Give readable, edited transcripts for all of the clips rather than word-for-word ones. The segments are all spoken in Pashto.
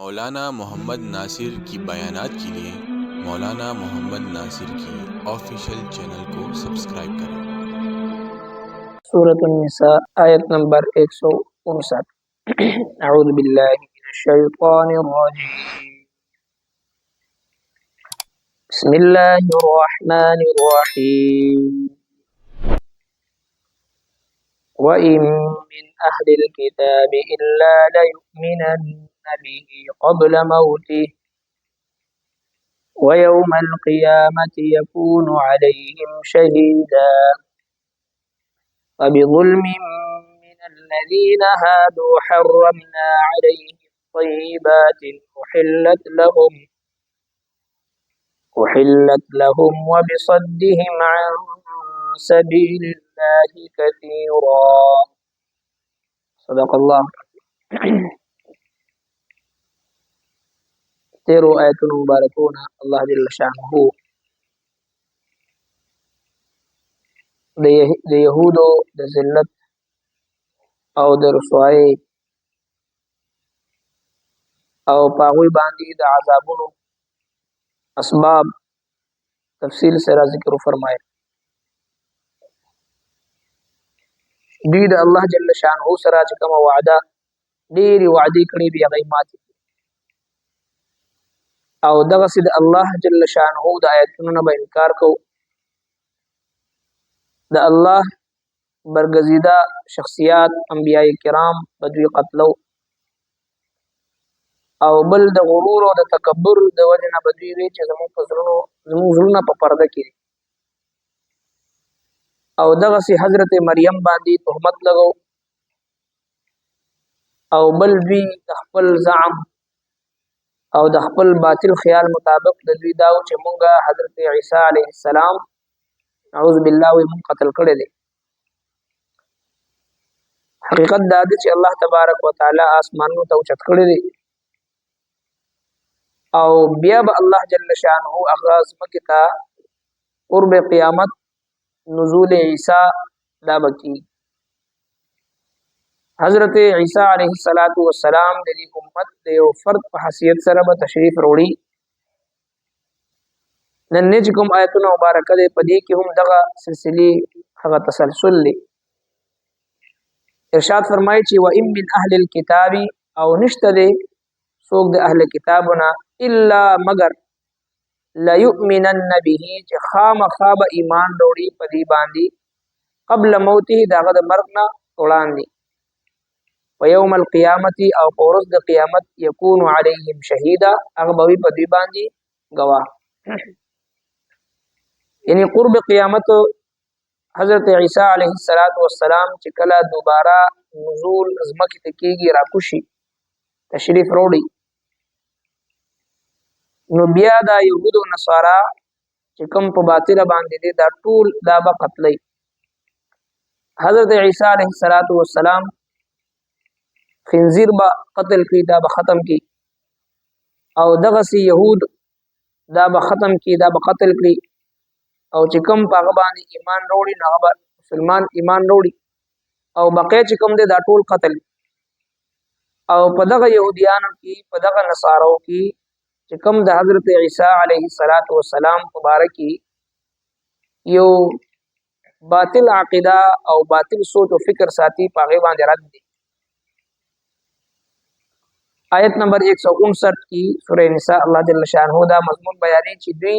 मौलाना मोहम्मद नासिर की बयानात के लिए मौलाना मोहम्मद नासिर की ऑफिशियल चैनल को सब्सक्राइब करें। सूरत निसा आयत नंबर 159। अऊज़ु बिल्लाहि मिनश शैतानिर रजीम। बिस्मिल्लाहिर रहमानिर रहीम। व इन मिन अहलिल किताबि इल्ला लयुमिनन्ना बिही क़ब्ला मौतिही व यौमल क़ियामति यकूनु अलैहिम शहीदा। فبظلم من الذين هادوا حرمنا عليهم طيبات أحلت لهم وبصدهم عن سبيل الله كثيرا. صدق الله. تیرو آیتون مبارکون الله جل شانه د یهودو د ذلت او د رسوایی او پاغوی باندې د عذابونو اسباب تفصیل سره ذکر فرمائے. دوی د الله جل شانه سره چې کوم وعده ډېری وعدې کړې دي هغه ماتې او دغه سید الله جل شانه د آیتونو به انکار کو. د الله برگزیده شخصیات انبیاء کرام بدوی قتلو او بل د غرور او د تکبر د وجنه بدوی وی چې زموږ زړونه په پرده کې او دغه سي حضرت مریم باندې تهمت لګو او بل دوی د خپل زعم او د خپل باطل خیال مطابق د دوی داو چې مونږه حضرت عیسی علیه السلام اعوذ بالله ومن قتل کړی دی. حقیقت دا دی چې الله تبارک وتعالى اسمانونو ته اوچت کړی دی او بیا به الله جل شانه اغاز مکه ته قرب قیامت نزول عیسی دا بکی. حضرت عیسی علیه السلام د دې امت د یو فرد په حیثیت سره به تشریف وروړي. نن چې کوم آیتونه مبارکه ده په دې کې هم دغه سلسله هغه تسلسل لري. ارشاد فرمایي چې و ان من اهل الكتاب او نشته ده څوک د اهل کتابونه الا مگر لا يؤمنن به چې خامخا به ایمان وروړي په دې باندې قبل موته دغه د مرګ نه وړاندې ويوم القيامه او پورز د قیامت يكون عليهم شهيدا هغه به په دې باندې گواه. یعنی قرب قیامت حضرت عیسی علیه السلام چې کله دوباره نزول ازمکه ته کېږي راکوشي تشریف وروړي نو بیا دا یهود او نصارا چې کوم په باطل باندې دي دا ټول دا به قتلې. حضرت عیسی علیه السلام خنزیر به قتل کړي دا به ختم کړي او دغه سي يهود دا به ختم کړي دا به قتل کړي او چې کوم په هغه باندې ایمان وروړي نه به مسلمان ایمان وروړي او بقیه چې کوم دي دا ټول قتل. او په دغه يهوديانو کې په دغه نصارو کې چې کوم د حضرت عیسی علیه السلام مبارکي یو باطل عقیده او باطل سوچ او فکر ساتي په هغه باندې رد دي. آیت نمبر 159 کی سورہ نساء اللہ جل شانہ دا مضمون بیانی چې دوی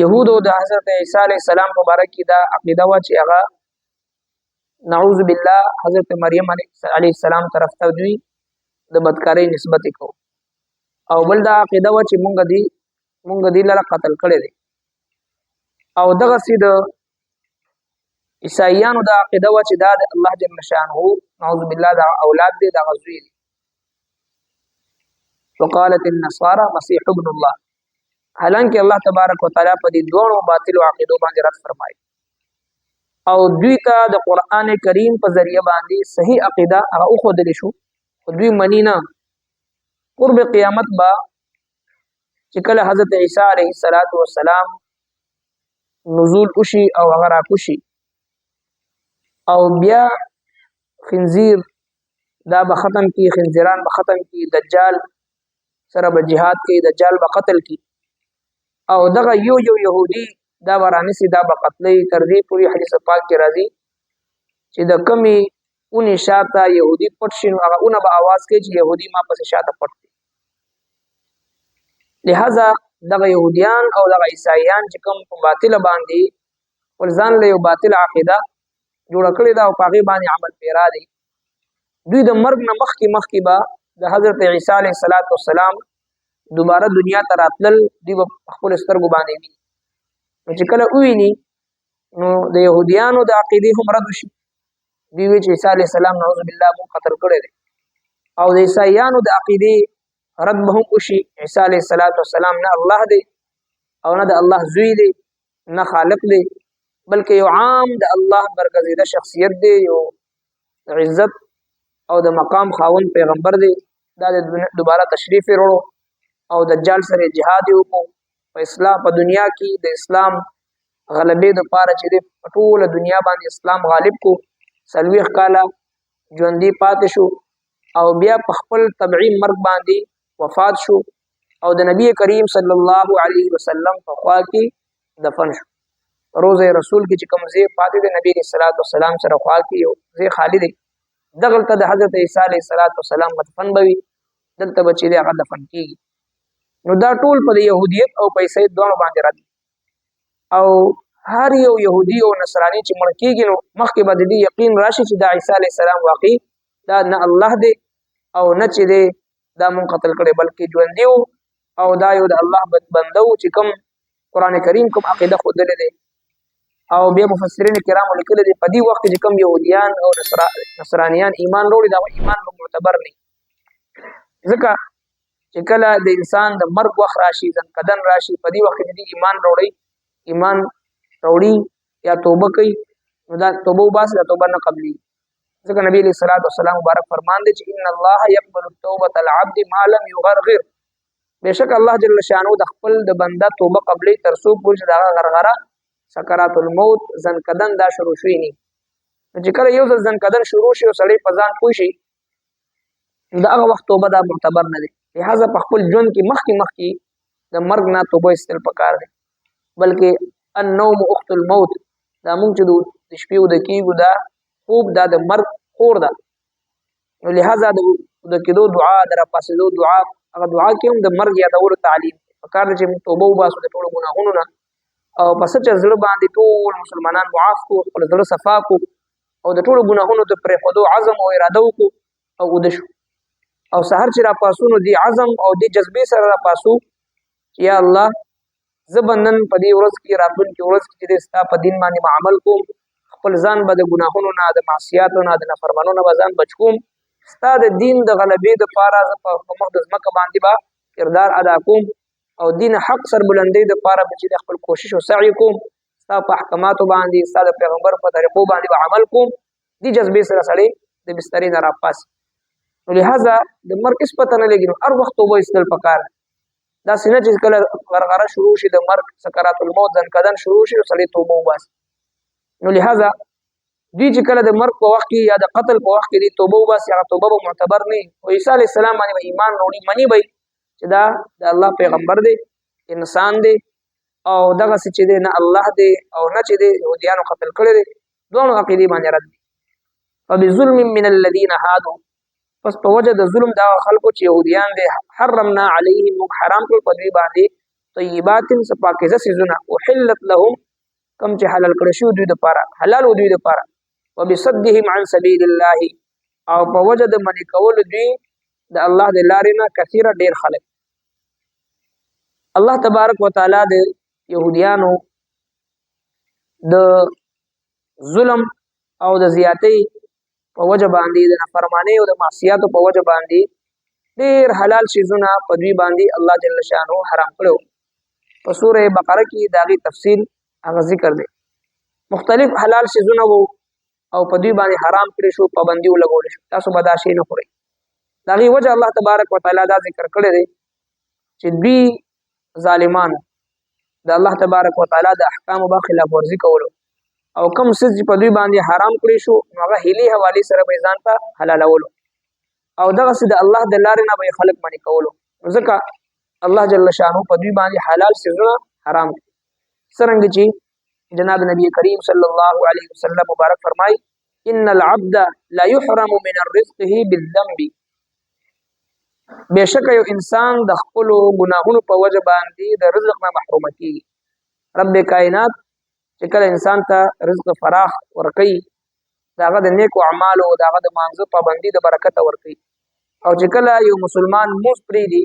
یهودو د حضرت عیسی علیہ السلام مبارک کی دا عقیده وا چې هغه نعوذ بالله حضرت مریم علیہ السلام طرف ته دوی د بدکاری نسبت کو او بل دا عقیده وا چې مونږ دی له قتل کړي دي او دغه سید عیسایانو دا عقیده وا چې دا د الله جل شانه نعوذ بالله دا اولاد دي دا غزوی دي. وقالت النصارى مسيح ابن الله حالانکه الله تبارک وتعالى په دې دوه باطل عقیدو باندې رد فرمایي او دوی ته د قران کریم په ذریعہ باندې صحیح عقیده هغه خو دلی شو دوی منی نه. قرب قیامت با چې کله حضرت عیسی علیه السلام نزول وشي او هغه راکوشي او بیا خنزیر دا به ختم کی، خنزیران به ختم کی، دجال سره به جهاد کی، دجال به قتل کی. او دغه یو يهودي دا به رانیسي، دا به قتلی. تر دې پورې حدیث پاک کې راځي چې د کمې اونې شاته يهودي پټ شي، نو هغه اونه به آواز کوي چې يهودي ما پسې شاته پټ دی. لہذا دغه يهوديان او دغه عیسایان چې کوم په باطله باندې ول ځان له یو باطل عقیده جوړه کړې ده او په هغې باندې عمل پیرا دی، دوی د مرګ نه مخکې به د حضرت عیسی علیه السلام دوباره دنیا ته راتلل، دوی به په خپلو سترګو باندې ویني. نو چې کله وویني نو د یهودیانو د عقیدې هم رد وشي، دوی وایي چې عیسی علیه السلام نعوذ بالله موږ قتل کړی دی. او د عیسایانو د عقیدې رد به هم وشي، عیسی علیه السلام نه الله دی او نه د الله زوی دی، نه خالق دی، بلکې یو عام د الله برګزیده شخصیت دی، یو عزت او د مقام خاوند پیغمبر دی. دا د دوباره تشریف یې وروړو او دجال سره جهاد یې وکړو په اسلام په دنیا کې د اسلام غلبې دپاره چې دی په ټوله دنیا باندې اسلام غالب کو. 40 کاله ژوندي پاتې شو او بیا په خپل طبعي مرګ باندې وفات شو او د نبی کریم صلی الله علیه وسلم په خوا کې دفن شو. روزه رسول کې چې کوم ځای پاتې دی نبی صلی الله علیه وسلم سره خوا کې یو ځای خالی دی، دغلته د حضرت عیسی علیه السلام مدفن به وي، دلته به چې دی هغه دفن کېږي. نو دا ټول په یهودیت او په عیسایت دواړو باندې راځي. او هر یو یهودي او نصراني چې مړ کېږي نو مخکې به د دې یقین راشي چې دا عیسی علیه السلام واقعي دا نه الله دی او نه چې دی دا مونږ قتل کړی، بلکې ژوندي و او دا یو د الله بنده و چې کوم قرآن کریم کوم عقیده ښودلې دی. او بیا مفسرین کرامو لیکلي دي په دې وخت کې چې کوم یهودیان او نصرانیان ایمان وروړي دا ایمان به معتبر نه، ځکه چې کله د انسان د مرګ وخت راشي، ځنکدن راشي، په دې وخت کې دې ایمان راوړي یا توبه کوي نو دا توبه وباسي، دا توبه نه قبلي. ځکه نبی علیه الصلاة والسلام مبارک فرمان دی چې ان الله یقبل التوبة العبد ما لم یغرغر، بېشک الله جل شانو د خپل د بنده توبه قبلي تر څو پورې چې د هغه غرغره سکرات الموت ځنکدن دا شروع شوي نه. چې کله یو ځل ځنکدن شروع شي او سړی په ځان پوه شي نو د هغه وخت توبه دا معتبر نه دی. لہذا په خپل ژوند کې مخکې د مرګ نه توبه ایستل پکار دی. بلکې النوم اخت الموت، دا مونږ چې د شپې وده کېږو دا خوب دا د مرګ خور ده. نو لہذا د وده کېدو دعا، د راپاڅېدو دعا، هغه دعا کې هم د مرګ یادولو تعلیم پکار دی چې موږ توبه وباسو د ټولو ګناهونو نه او په سچه زړه باندې ټول مسلمانان معاف کړو، خپل زړه صفا کړو او د ټولو ګناهونو د پرېښودو عزم او اراده وکړو او وده شو. او سحر چې راپاسو نو دې عزم او دې جذبې سره راپاسو چې یا الله زه به نن په دې ورځ کې راتلونکې ورځ کې چې ستا په دین باندې به عمل کوم، خپل ځان به د ګناهونو نه، د معصیاتو نه، د نافرمانو نه به ځان بچ کوم، ستا د دین د غلبې دپاره زه په مخ د ځمکه باندې به کردار ادا کوم او دین حق سربلندۍ دپاره به چې د خپل کوشش او سعی کوم، ستا په احکاماتو باندې، ستا د پیغمبر په طریقو باندې به عمل کوم. دې جذبې سره سړی د بسترې نه راپاسي. نو لہذا د مرګ هېڅ پته نه لګي، نو هر وخت توبه ایستل پکار دی. داسې نه چې کله غرغره شروع شي د مرګ سکرات الموت ځنکدن شروع شي نو سړی توبه وباسي. نو لہذا دوی چې کله د مرګ په وخت کې یا د قتل په وخت کې دوی توبه وباسي هغه توبه به معتبر نه وي. او عیسی علیه السلام باندې به ایمان راوړي، مني به چې دا د الله پیغمبر دی، انسان دی او دغسې چې دی نه الله دی او نه چې دی یهودیانو قتل کړی دی، دواړو عقیدې باندې رد دی. فبظلم من الذین هادوا، پس په وجه د ظلم دا خلکو چې یهودیان دي، حرمنا علیهم، موږ حرام کړل په دوی باندې طیبات څه پاکیزه څیزونه، احلت لهم کم چې حلال کړی شوي دوی دپاره، حلال و دوی دپاره، وبصدهم عن سبیل الله، او په وجه د منې کولو دوی د الله د لارې نه کثیره ډېر خلک. الله تبارک وتعالی د یهودیانو د ظلم او د زیاتۍ په وجه باندې، د نافرمانۍ او د معصیاتو په وجه باندې ډېر حلال شیزونه په دوی باندې الله جل شانه حرام کړو. په سوره بقره کې د هغې تفصیل هغه ذکر دی. مختلف حلال شیزونه وو او په دوی باندې حرام کړی شو، پابندي ولګول شو، تاسو به دا شی نه خورئ. د هغې وجه الله تبارک وتعالی دا ذکر کړی دی چې دوی ظالمانو د الله تبارک وتعالی د احکامو به خلاف ورزي کولو او کوم څه چې په دوی باندې حرام کړی شو نو هغه هیلې حوالې سره به یې ځان ته حلالولو. او دغسې د الله د لارې نه به یې خلک منې کولو. ځکه الله جل شانه په دوی باندې حلال څیزونه حرام کړي. څرنګه چې جناب نبی کریم صلی الله علیه وسلم مبارک فرمای ان العبد لا يحرم من رزقه بالذنب، بېشکه یو انسان د خپلو ګناهونو په وجه باندې د رزق نه محرومه کېږي. رب کائنات چې کله انسان ته رزق فراخ ورکوي د هغه د نیکو اعمالو د هغه د مانځه پابندي د برکته ورکوي. او چې کله یو مسلمان لمونځ پرېږدي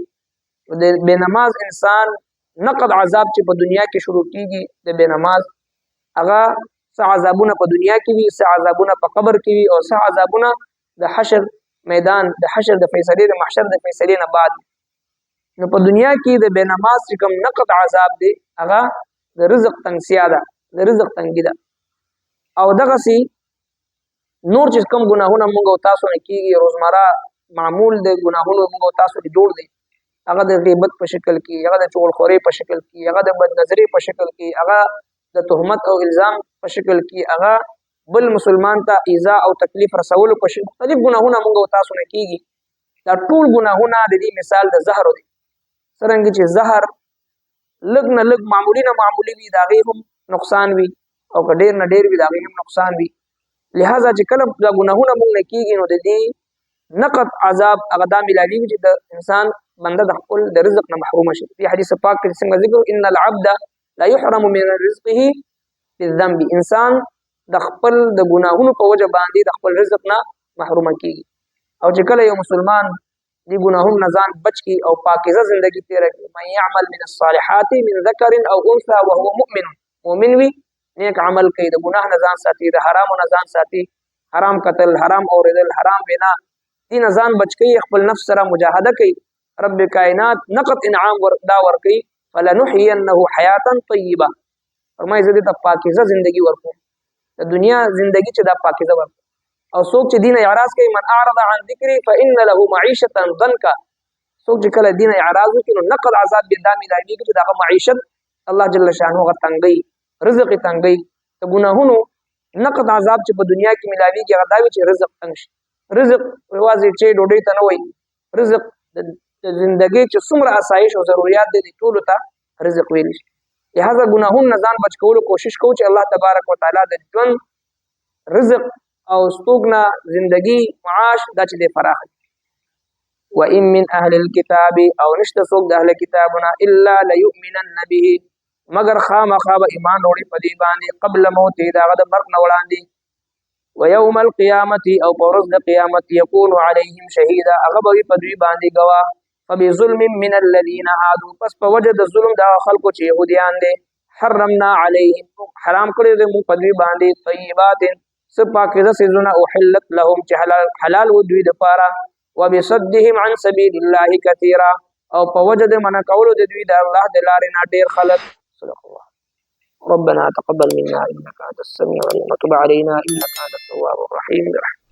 د بې نماز انسان نقد عذاب چې په دنیا کې شروع کېږي د بې نماز، هغه څه عذابونه په دنیا کې وي، څه عذابونه په قبر کې وي، او څه عذابونه د حشر میدان د حشر د فیصلې د محشر د فیصلې نه بعد. نو په دنیا کې د بې نماز چې کوم نقد عذاب دی هغه د رزق تنګسیا ده، د رزق تنګي ده. او دغسې نور چې کوم ګناهونه موږ او تاسو نه کېږي، روزمره معمول د ګناهونو موږ او تاسو کې جوړ دی، هغه د غیبت په شکل کې، هغه د چغلخورۍ په شکل کې، هغه د بدنظرۍ په شکل کې، هغه د تهمت او الزام په شکل کې، هغه بل مسلمان ته ایذا او تکلیف رسولو په شکل، مختلف ګناهونه موږ او تاسو نه کېږي. دا ټول ګناهونه د دې مثال د زهرو دی. څرنګه چې زهر لږ نه لږ معمولي نه معمولي وي د هغې هم نقصان وي، او که ډېر نه ډېر وي د هغې هم نقصان وي. لہذا چې کله دا ګناهونه موږ نه کېږي نو د دې نقد عذاب هغه دا ملاویږي چې د انسان بنده د خپل د رزق نه محرومه شي. په حدیث پاک کې څنګه ذکر ان العبد لا يحرم من رزقه بالذنب، انسان د خپل د ګناهونو په وجه باندې د خپل رزق نه محرومه کېږي. او چې کله یو مسلمان دې ګناهونو نه ځان بچ کړي او پاکیزه زندگی تېره کړي، من يعمل من الصالحات من ذکر او انثى وهو مؤمن، مؤمن وي نیک عمل کوي، د ګناه نه ځان ساتي، د حرامو نه ځان ساتي، حرام قتل، حرام اورېدل، حرام وینا، دې نه ځان بچ کوي، خپل نفس سره مجاهده کوي، رب کائنات نقد انعام دا ورکوي فلنحینه حیاتا طیبه، فرمایي زه دې ته پاکیزه زندگی ورکوم، د دنیا زندگی چې دا پاکیزه ورکوم. او څوک چې دین اعراض کوي من اعرض عن ذکري فان له معیشة ضنکا، څوک چې کله دین اعراض وکړي نو نقد عذاب به دا ملاویږي چې دغه معیشت الله جل شانه هغه تنګوي، رزق یې تنګوي. د ګناهونو نقد عذاب چې په دنیا کې ملاویږي هغه دا وي چې رزق تنګ شي. رزق یوازې چې ډوډۍ ته نه وایي، رزق د زندګۍ چې څومره اسایش او ضرورت دي ټولو ته رزق ویل شي. لہذا ګناهونو نه ځان بچ کولو کوشش کوو چې الله تبارک وتعالی د ژوند رزق او ستوګنه زندگی معاش دا چې دی فراخ دی. وان من اهل الكتاب او نشته څوک د اهل کتابونه الا لیؤمنن به، مگر خامخا به ایمان وړي په دې باندې قبل موته د هغه د مرګ نه وړاندې. ويوم القيامة او په ورځ د قیامت یکون علیهم شهیدا، هغه به وي په دوی باندې ګواه. فبظلم من الذین هادوا، پس په وجه د ظلم د هغه خلکو چې یهودیان دي، حرمنا علیهم حرام کړی دی موږ په دوی باندې طیبات څه پاکیزه څیزونه احلت لهم چې حلال و دوی دپاره، وبصدهم عن سبیل الله کثیرا، او په وجه د منع کولو د دوی د الله د لارې نه ډېر خلک. صدق الله. ربنا تقبل منا انك انت السميع العليم وتب علينا انك انت التواب الرحيم برحمتك.